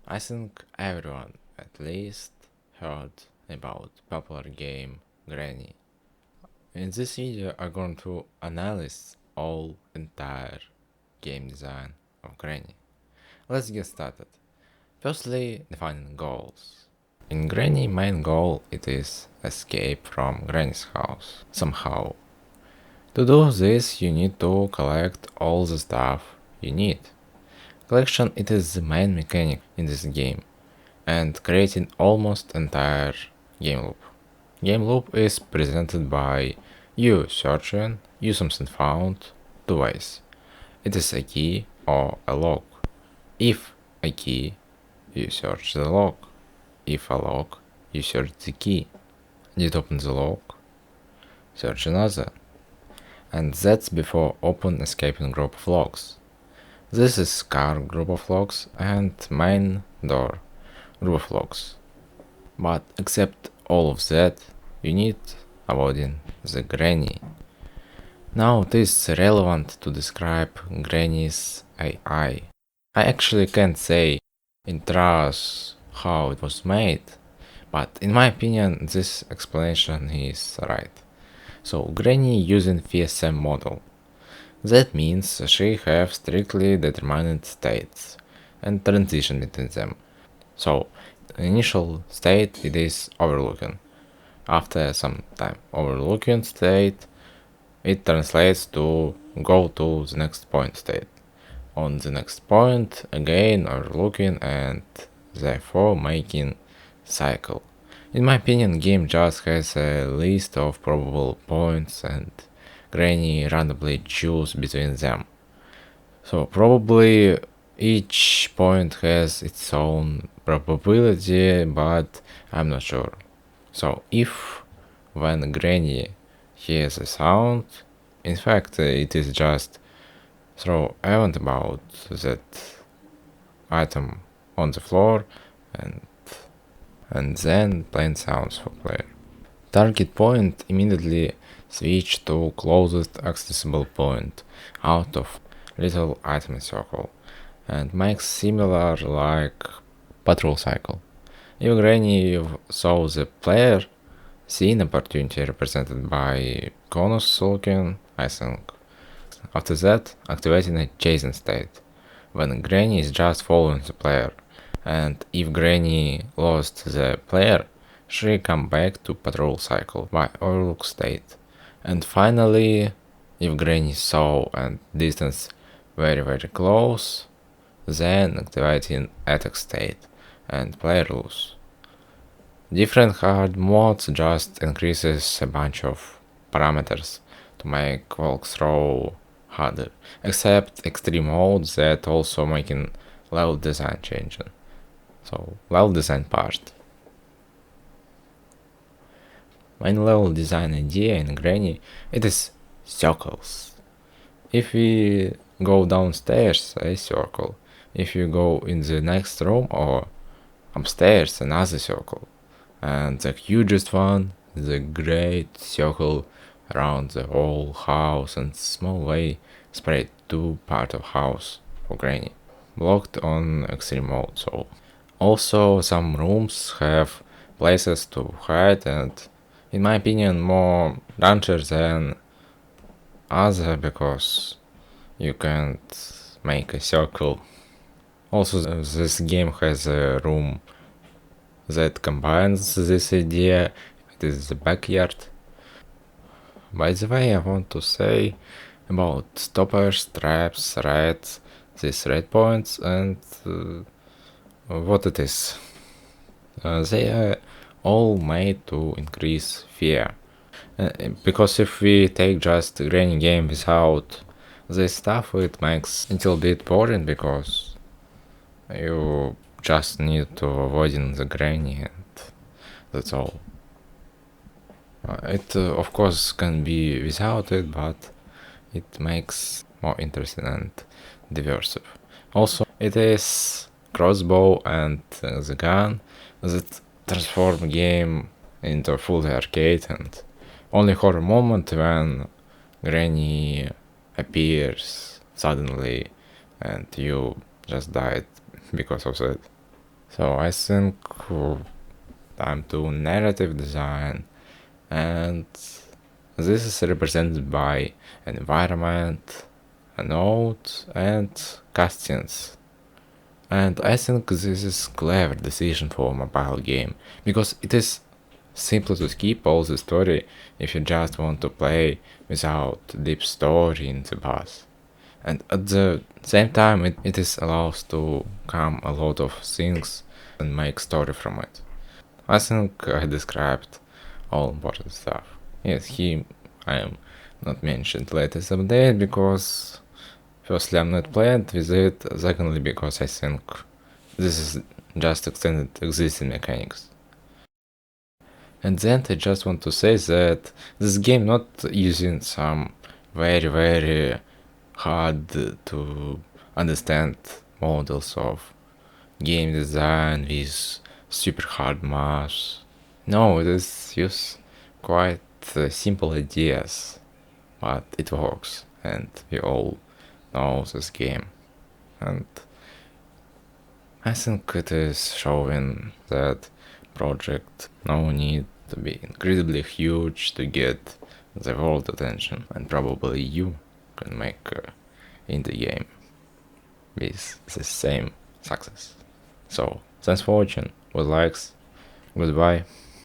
I think everyone at least heard about popular game Granny. In this video I'm going to analyze all entire game design of Granny. Let's get started. Firstly, defining goals. In Granny main goal it is escape from Granny's house somehow. To do this you need to collect all the stuff you need. Collection it is the main mechanic in this game and creating almost entire game loop. Game loop is presented by you searching, you something found, two ways. It is a key or a lock. If a key, you search the lock. If a lock, you search the key. Did open the lock, search another. And that's before open escaping group of locks. This is car group of locks and main door group of locks. But except all of that, you need avoiding the granny. Now it is relevant to describe Granny's AI. I actually can't say in truth how it was made, but in my opinion this explanation is right. So Granny using VSM model. That means she have strictly determined states and transition between them. So initial state it is overlooking. After some time overlooking state it translates to go to the next point state. On the next point again overlooking and therefore making cycle. In my opinion game just has a list of probable points and Granny randomly choose between them. So probably each point has its own probability, but I'm not sure. So if when Granny hears a sound, in fact it is just throw event about that item on the floor and then playing sounds for player. Target point immediately switch to closest accessible point out of little item circle and makes similar like patrol cycle. If Granny saw the player seeing opportunity represented by conus looking, I think. After that, activating a chasing state, when Granny is just following the player, and if Granny lost the player, she come back to patrol cycle by overlook state. And finally, if Granny saw and distance very close, then activating attack state and player lose. Different hard modes just increases a bunch of parameters to make walk throw harder, except extreme mode that also making level design changing. So level design part. Main level design idea in Granny it is circles. If we go downstairs a circle, if you go in the next room or upstairs another circle, and the hugest one, the great circle around the whole house and small way spread to part of house for Granny, blocked on extreme mode. So also some rooms have places to hide and in my opinion more danger than other because you can't make a circle. Also this game has a room that combines this idea. It is the backyard. By the way, I want to say about stoppers, traps, rats, these red points and what it is. They are all made to increase fear. Because if we take just Granny game without this stuff, it makes a little bit boring because you just need to avoid the Granny and that's all. It of course can be without it, but it makes more interesting and diverse. Also, it is crossbow and the gun that transform game into fully arcade and only horror moment when Granny appears suddenly and you just died because of that. So I think time to narrative design, and this is represented by an environment, a note, and cutscenes. And I think this is clever decision for a mobile game, because it is simple to skip all the story if you just want to play without deep story in the past. And at the same time, it is allows to come a lot of things and make story from it. I think I described all important stuff. Yes, I am not mentioned latest update because firstly I'm not playing with it, secondly because I think this is just extended existing mechanics. And then I just want to say that this game not using some very hard to understand models of game design with super hard math. No, it is use quite simple ideas, but it works, and we all know this game. And I think it is showing that project no need to be incredibly huge to get the world attention, and probably you can make indie game with the same success. So thanks for watching, with likes, goodbye.